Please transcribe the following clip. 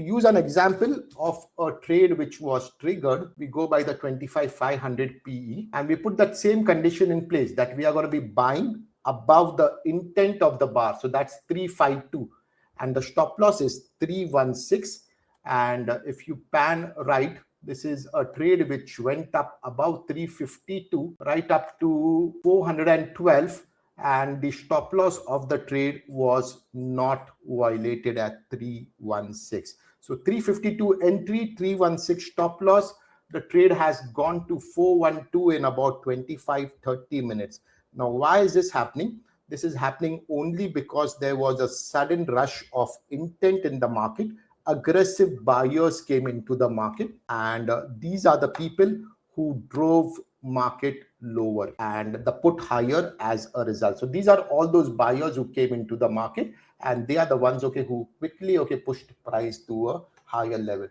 to use an example of a trade which was triggered, we go by the 25,500 PE and we put that same condition in place that we are going to be buying above the intent of the bar. So that's 352 and the stop loss is 316. And if you pan right, this is a trade which went up above 352 right up to 412, and the stop loss of the trade was not violated at 316. So 352 entry, 316 stop loss. The trade has gone to 412 in about 25-30 minutes. Now, why is this happening? This is happening only because there was a sudden rush of intent in the market. Aggressive buyers came into the market, and these are the people who drove market lower and the put higher as a result. So these are all those buyers who came into the market, and they are the ones who quickly pushed price to a higher level.